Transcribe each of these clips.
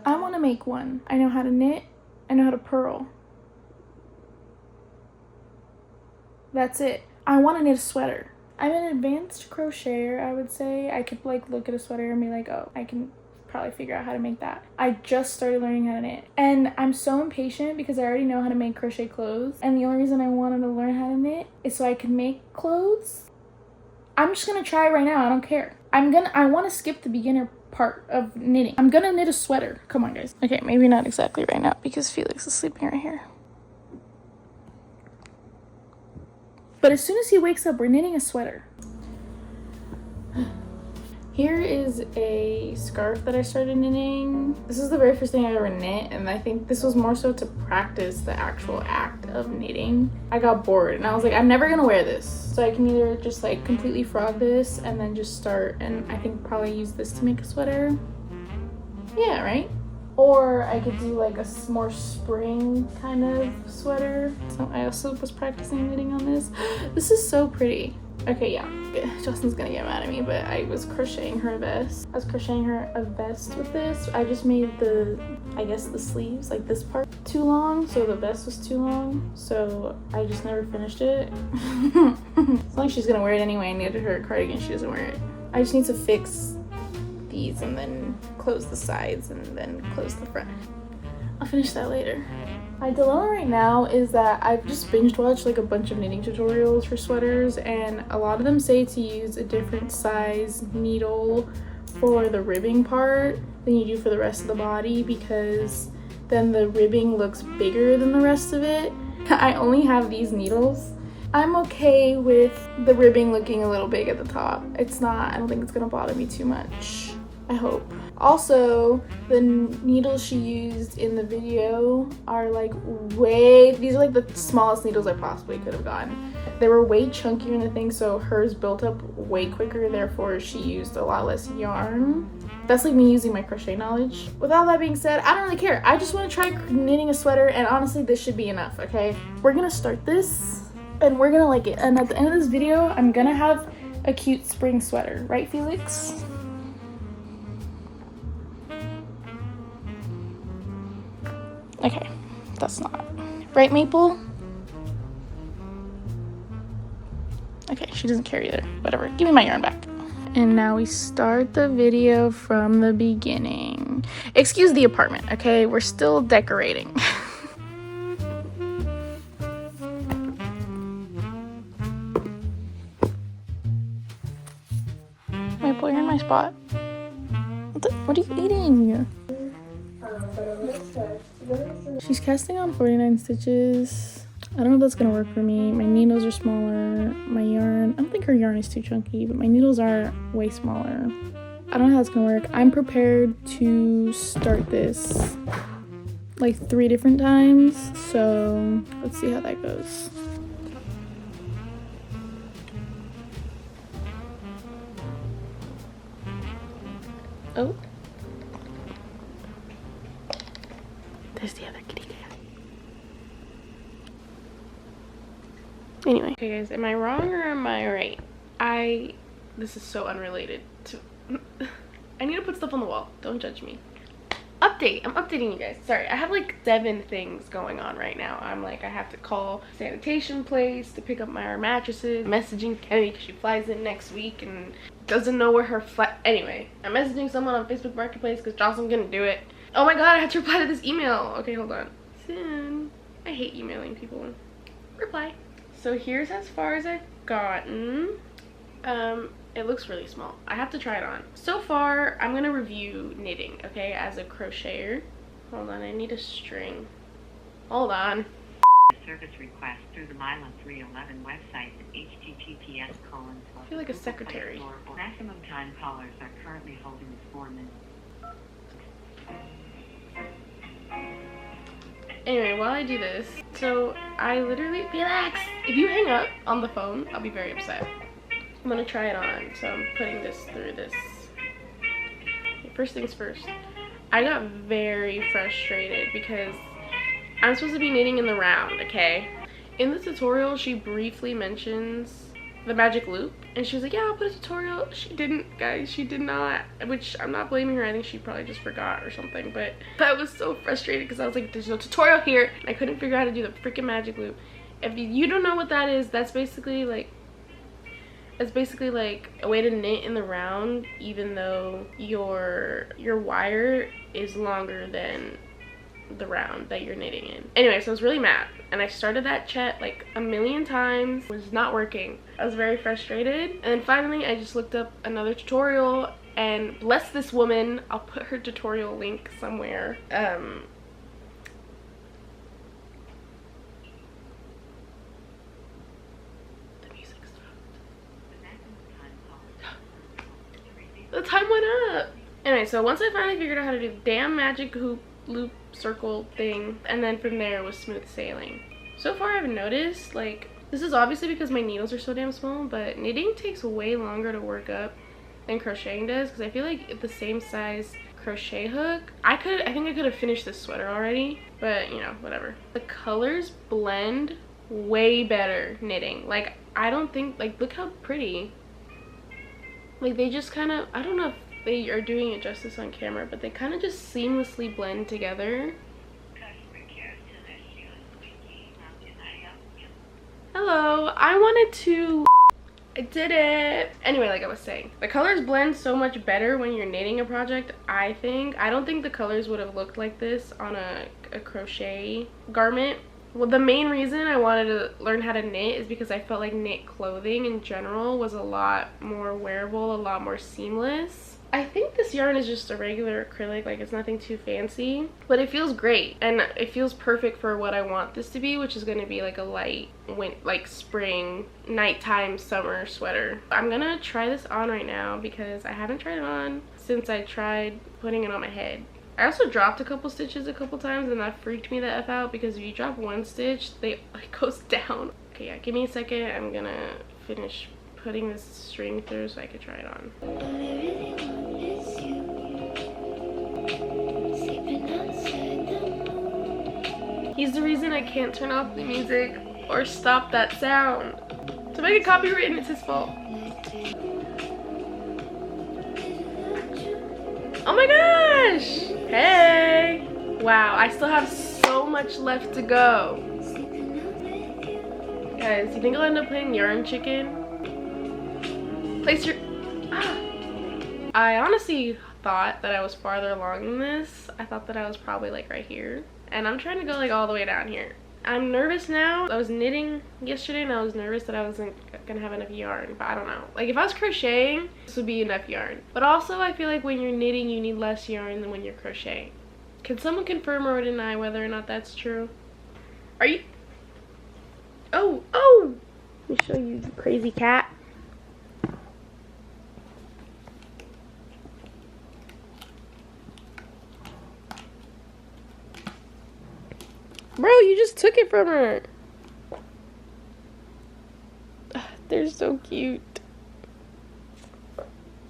I want to make one. I know how to knit. I know how to purl. That's it. I want to knit a sweater. I'm an advanced crocheter, I would say. I could like look at a sweater and be like, oh, I can probably figure out how to make that. I just started learning how to knit. And I'm so impatient because I already know how to make crochet clothes. And the only reason I wanted to learn how to knit is so I can make clothes. I'm just gonna try it right now. I don't care. I want to skip the beginner part of knitting. I'm gonna knit a sweater. Come on, guys. Okay, maybe not exactly right now because Felix is sleeping right here. But as soon as he wakes up, we're knitting a sweater. Here is a scarf that I started knitting. This is the very first thing I ever knit, and I think this was more so to practice the actual act of knitting. I got bored and I was like, I'm never gonna wear this. So I can either just like completely frog this and then just start, and I think probably use this to make a sweater. Yeah, right? Or I could do like a more spring kind of sweater. So I also was practicing knitting on this. This is so pretty. Okay, yeah. Justin's gonna get mad at me, but I was crocheting her a vest. I was crocheting her a vest with this. I just made the, I guess the sleeves, like this part, too long. So the vest was too long. So I just never finished it. It's like she's gonna wear it anyway. I knitted her a cardigan. She doesn't wear it. I just need to fix these and then close the sides and then close the front. I'll finish that later. My dilemma right now is that I've just binge watched like a bunch of knitting tutorials for sweaters, and a lot of them say to use a different size needle for the ribbing part than you do for the rest of the body, because then the ribbing looks bigger than the rest of it. I only have these needles. I'm okay with the ribbing looking a little big at the top. It's not, I don't think it's gonna bother me too much. I hope. Also, the needles she used in the video are like these are like the smallest needles I possibly could have gotten. They were way chunkier in the thing, so hers built up way quicker, therefore she used a lot less yarn. That's like me using my crochet knowledge. With all that being said, I don't really care. I just want to try knitting a sweater, and honestly, this should be enough, okay? We're gonna start this, and we're gonna like it. And at the end of this video, I'm gonna have a cute spring sweater. Right, Felix? Okay, that's not. Right, Maple? Okay, she doesn't care either. Whatever, give me my yarn back. And now we start the video from the beginning. Excuse the apartment, okay? We're still decorating. Maple, you're in my spot. What are you eating? She's casting on 49 stitches. I don't know if that's gonna work for me. My needles are smaller. My yarn, I don't think her yarn is too chunky, but my needles are way smaller. I don't know how that's gonna work. I'm prepared to start this like 3 different times, so let's see how that goes. Oh. There's the other kitty cat. Anyway. Okay guys, am I wrong or am I right? This is so unrelated to I need to put stuff on the wall. Don't judge me. Update. I'm updating you guys. Sorry, I have like 7 things going on right now. I'm like, I have to call sanitation place to pick up my mattresses, messaging Kenny because she flies in next week and doesn't know where her flight. Anyway, I'm messaging someone on Facebook Marketplace because Jocelyn couldn't do it. Oh my god, I had to reply to this email. Okay, hold on. Soon. I hate emailing people. Reply. So here's as far as I've gotten. It looks really small. I have to try it on. So far, I'm gonna review knitting, okay, as a crocheter. Hold on, I need a string. Hold on. Service request through the Mila 311 website at https:// I feel like a secretary. Maximum time callers are currently holding 4 minutes. Anyway, while I do this, so I literally, Felix, if you hang up on the phone, I'll be very upset. I'm gonna try it on, so I'm putting this through this. Okay, first things first, I got very frustrated because I'm supposed to be knitting in the round, okay? In the tutorial, she briefly mentions the magic loop, And she was like, yeah, I'll put a tutorial. She didn't, guys. She did not, which I'm not blaming her. I think she probably just forgot or something. But I was so frustrated because I was like, there's no tutorial here. And I couldn't figure out how to do the freaking magic loop. If you don't know what that is, that's basically like a way to knit in the round, even though your wire is longer than the round that you're knitting in. Anyway, so I was really mad, and I started that chat like a million times. It was not working. I was very frustrated, and then finally I just looked up another tutorial, and bless this woman, I'll put her tutorial link somewhere. The music stopped. The time went up. Anyway, so once I finally figured out how to do the damn magic hoop loop circle thing, and then from there it was smooth sailing. So far I've noticed, like, this is obviously because my needles are so damn small, but knitting takes way longer to work up than crocheting does, because I feel like the same size crochet hook, I think I could have finished this sweater already, but you know, whatever. The colors blend way better knitting. Like, I don't think, like, look how pretty. Like, they just kind of, I don't know if they are doing it justice on camera, but they kind of just seamlessly blend together. Hello, I did it. Anyway, like I was saying, the colors blend so much better when you're knitting a project, I think. I don't think the colors would have looked like this on a crochet garment. Well, the main reason I wanted to learn how to knit is because I felt like knit clothing in general was a lot more wearable, a lot more seamless. I think this yarn is just a regular acrylic, like it's nothing too fancy, but it feels great and it feels perfect for what I want this to be, which is going to be like a light like spring, nighttime, summer sweater. I'm gonna try this on right now because I haven't tried it on since I tried putting it on my head. I also dropped a couple stitches a couple times, and that freaked me the F out because if you drop one stitch, it goes down. Okay, yeah, give me a second. I'm gonna finish putting this string through so I could try it on. He's the reason I can't turn off the music or stop that sound. To make it copywritten, it's his fault. Oh my gosh! Hey! Wow, I still have so much left to go. Guys, you think I'll end up playing Yarn Chicken? Place your... I honestly thought that I was farther along than this. I thought that I was probably like right here. And I'm trying to go like all the way down here. I'm nervous now. I was knitting yesterday and I was nervous that I wasn't gonna have enough yarn, but I don't know. Like if I was crocheting, this would be enough yarn. But also I feel like when you're knitting, you need less yarn than when you're crocheting. Can someone confirm or deny whether or not that's true? Are you... Oh! Let me show you, you crazy cat. Bro, you just took it from her. They're so cute.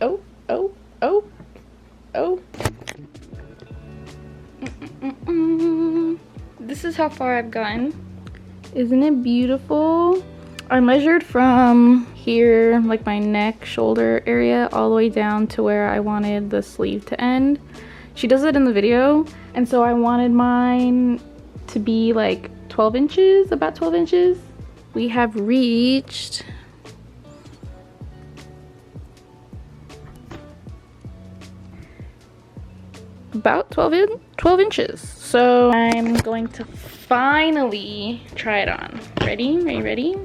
Oh. This is how far I've gotten. Isn't it beautiful? I measured from here, like my neck, shoulder area, all the way down to where I wanted the sleeve to end. She does it in the video, and so I wanted mine to be like 12 inches, about 12 inches. We have reached about 12 inches. So I'm going to finally try it on. Ready? Ready?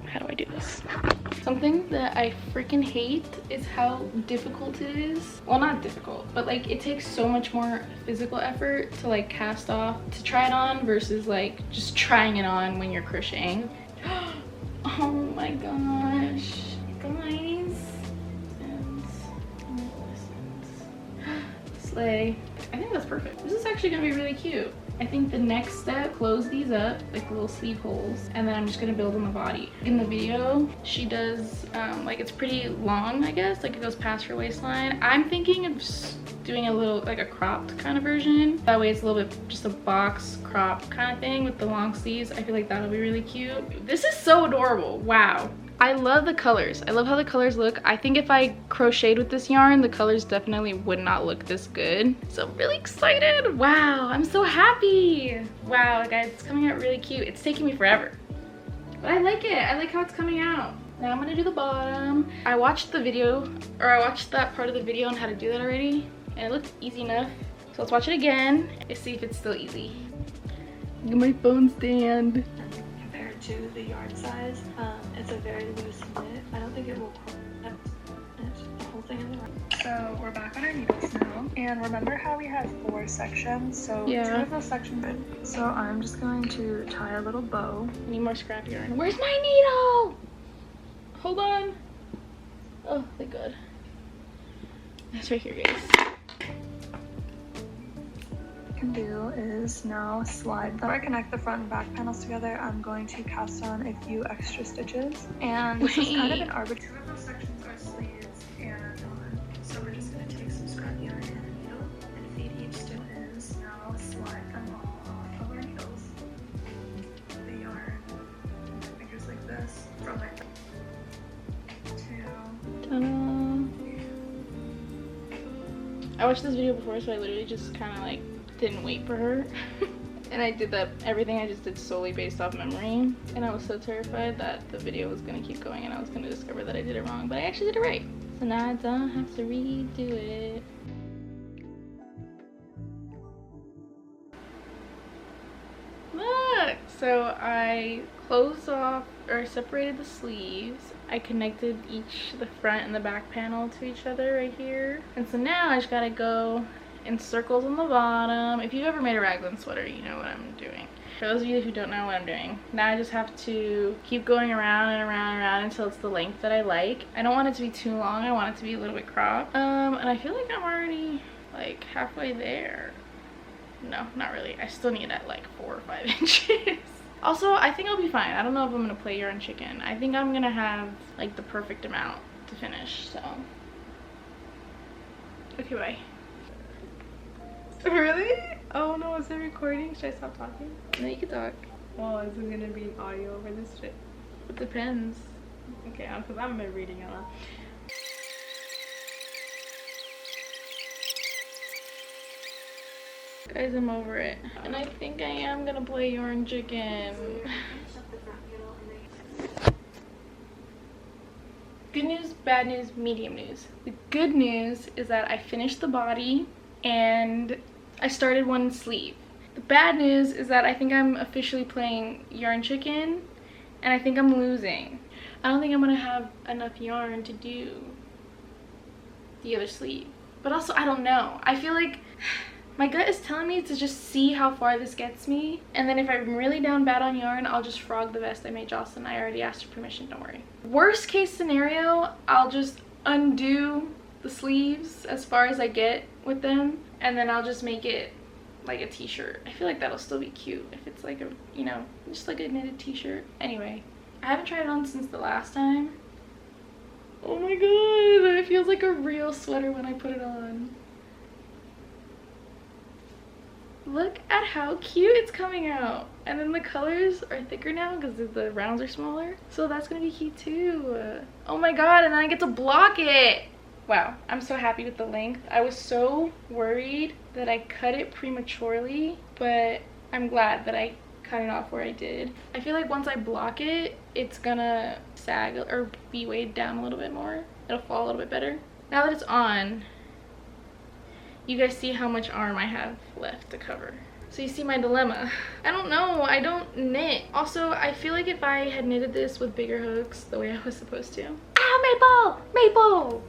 How do I do this? Something that I freaking hate is how difficult it is. Well, not difficult, but like it takes so much more physical effort to like cast off to try it on versus like just trying it on when you're crocheting. Oh my gosh, guys. Slay. I think that's perfect. This is actually gonna be really cute. I think the next step, close these up, like little sleeve holes, and then I'm just gonna build on the body. In the video, she does, like it's pretty long, I guess, like it goes past her waistline. I'm thinking of just doing a little, like a cropped kind of version. That way it's a little bit, just a box crop kind of thing with the long sleeves. I feel like that'll be really cute. This is so adorable, wow. I love the colors. I love how the colors look. I think if I crocheted with this yarn, the colors definitely would not look this good. So I'm really excited. Wow, I'm so happy. Wow, guys, it's coming out really cute. It's taking me forever, but I like it. I like how it's coming out. Now I'm gonna do the bottom. I watched the video, or I watched that part of the video on how to do that already, and it looked easy enough. So let's watch it again and see if it's still easy. Look at my phone stand. Compared to the yarn size, it's a very loose knit. I don't think it will knit the whole thing in the right. So we're back on our needles now, and remember how we had 4 sections? So 2 of those sections. So I'm just going to tie a little bow. I need more scrap yarn. Where's my needle? Hold on. Oh, thank God. It's right here, guys. Can do is now slide them. Before I connect the front and back panels together, I'm going to cast on a few extra stitches, and this is kind of an arbitrary. 2 of those sections are sleeves, and so we're just going to take some scrap yarn and a needle and feed each stitch is now slide them all off of our needles. The yarn, fingers like this, from like 2. Ta-da. I watched this video before, so I literally just kind of like didn't wait for her. And I did that, everything I just did solely based off memory. And I was so terrified that the video was gonna keep going and I was gonna discover that I did it wrong, but I actually did it right. So now I don't have to redo it. Look! So I closed off, or separated the sleeves. I connected the front and the back panel to each other right here. And so now I just gotta go in circles on the bottom. If you've ever made a raglan sweater, you know what I'm doing. For those of you who don't know what I'm doing, now I just have to keep going around and around and around until it's the length that I like. I don't want it to be too long. I want it to be a little bit cropped. And I feel like I'm already like halfway there. No, not really. I still need at like 4 or 5 inches. Also, I think I'll be fine. I don't know if I'm gonna play yarn chicken. I think I'm gonna have like the perfect amount to finish, so. Okay, bye. Really? Oh no, is it recording? Should I stop talking? No, you can talk. Oh, is it gonna be an audio over this shit? It depends. Okay, because I'm reading it out. Guys, I'm over it. And I think I am gonna play yarn chicken. Good news, bad news, medium news. The good news is that I finished the body and I started one sleeve. The bad news is that I think I'm officially playing yarn chicken and I think I'm losing. I don't think I'm gonna have enough yarn to do the other sleeve. But also, I don't know. I feel like my gut is telling me to just see how far this gets me, and then if I'm really down bad on yarn, I'll just frog the vest I made Jocelyn. I already asked her permission, don't worry. Worst case scenario, I'll just undo the sleeves as far as I get with them, and then I'll just make it like a t-shirt. I feel like that'll still be cute if it's like a, you know, just like a knitted t-shirt. Anyway, I haven't tried it on since the last time. Oh my god, it feels like a real sweater when I put it on. Look at how cute it's coming out. And then the colors are thicker now because the rounds are smaller. So that's gonna be cute too. Oh my god, and then I get to block it. Wow, I'm so happy with the length. I was so worried that I cut it prematurely, but I'm glad that I cut it off where I did. I feel like once I block it, it's gonna sag or be weighed down a little bit more. It'll fall a little bit better. Now that it's on, you guys see how much arm I have left to cover. So you see my dilemma. I don't know, I don't knit. Also, I feel like if I had knitted this with bigger hooks the way I was supposed to. Ow, Maple! Maple!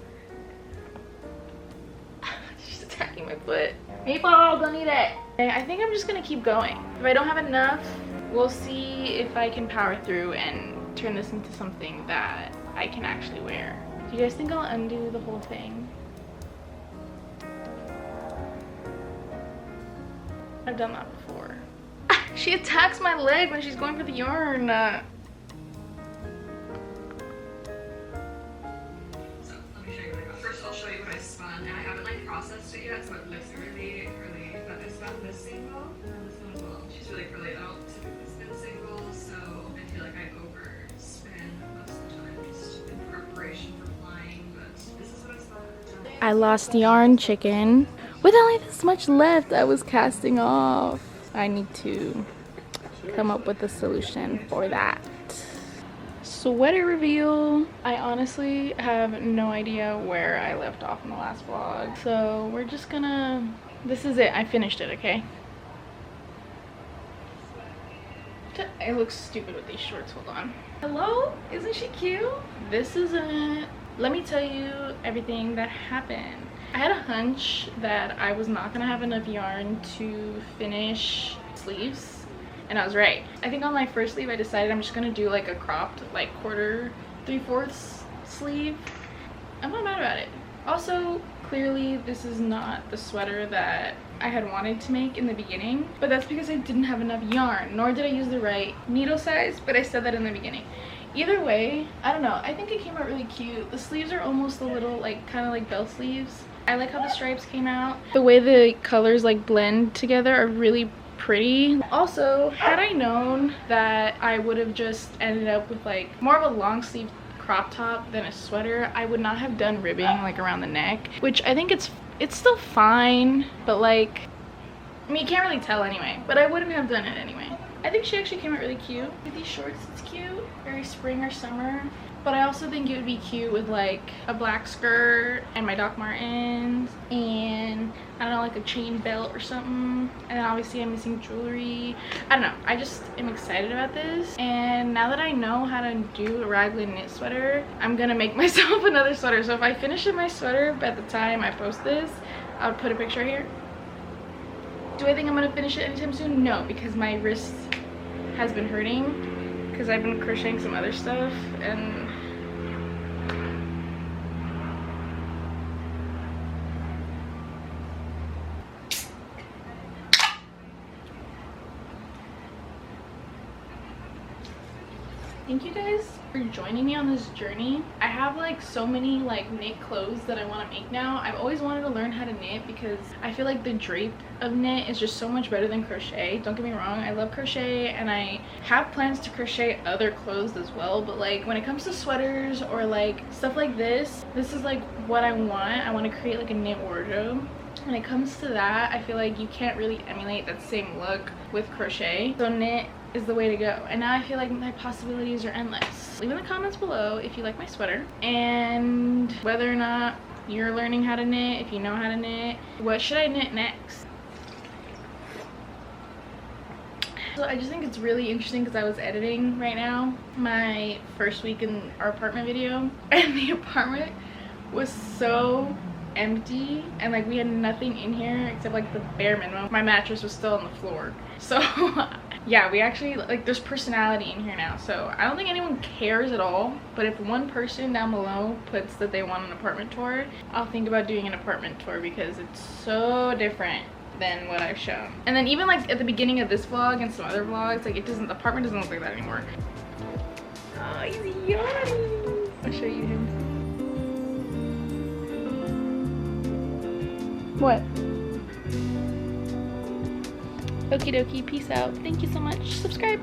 She's attacking my foot. Maple, don't eat it. Okay, I think I'm just gonna keep going. If I don't have enough, we'll see if I can power through and turn this into something that I can actually wear. Do you guys think I'll undo the whole thing? I've done that before. She attacks my leg when she's going for the yarn. So let me show you what I got. First I'll show you what I spun, and I haven't like processed it yet, so it looks really, but I spun this single and this one as well. She's really curly. I don't typically spin singles, so I feel like I overspin most of the time. I lost yarn, chicken. With only this much left, I was casting off. I need to come up with a solution for that. Sweater reveal. I honestly have no idea where I left off in the last vlog. So we're just gonna, this is it. I finished it, okay? I look stupid with these shorts, hold on. Hello, isn't she cute? This is it. Let me tell you everything that happened. I had a hunch that I was not gonna have enough yarn to finish sleeves, and I was right. I think on my first sleeve I decided I'm just gonna do like a cropped, like quarter, 3/4 sleeve. I'm not mad about it. Also, clearly this is not the sweater that I had wanted to make in the beginning, but that's because I didn't have enough yarn, nor did I use the right needle size, but I said that in the beginning. Either way, I don't know, I think it came out really cute. The sleeves are almost a little like kind of like bell sleeves. I like how the stripes came out. The way the colors like blend together are really pretty. Also, had I known that I would have just ended up with like more of a long sleeve crop top than a sweater, I would not have done ribbing like around the neck, which I think it's still fine, but like, I mean, you can't really tell anyway, but I wouldn't have done it anyway. I think she actually came out really cute. With these shorts, it's cute, very spring or summer, but I also think it would be cute with like a black skirt and my Doc Martens and I don't know, like a chain belt or something. And then obviously I'm missing jewelry. I don't know, I just am excited about this. And now that I know how to do a raglan knit sweater, I'm gonna make myself another sweater. So if I finish my sweater by the time I post this, I'll put a picture here. Do I think I'm gonna finish it anytime soon? No, because my wrist has been hurting because I've been crocheting some other stuff and thank you guys for joining me on this journey. I have like so many like knit clothes that I want to make now. I've always wanted to learn how to knit because I feel like the drape of knit is just so much better than crochet. Don't get me wrong, I love crochet and I have plans to crochet other clothes as well, but like when it comes to sweaters or like stuff like this is like what I want. I want to create like a knit wardrobe. When it comes to that, I feel like you can't really emulate that same look with crochet, so knit is the way to go. And now I feel like my possibilities are endless. Leave in the comments below if you like my sweater and whether or not you're learning how to knit, if you know how to knit. What should I knit next? So I just think it's really interesting because I was editing right now my first week in our apartment video and the apartment was so empty and like we had nothing in here except like the bare minimum. My mattress was still on the floor, so yeah, we actually like there's personality in here now, so I don't think anyone cares at all. But if one person down below puts that they want an apartment tour, I'll think about doing an apartment tour because it's so different than what I've shown. And then even like at the beginning of this vlog and some other vlogs, like the apartment doesn't look like that anymore. Oh, he's yawning. I'll show you him. What? Okie dokie, peace out. Thank you so much. Subscribe.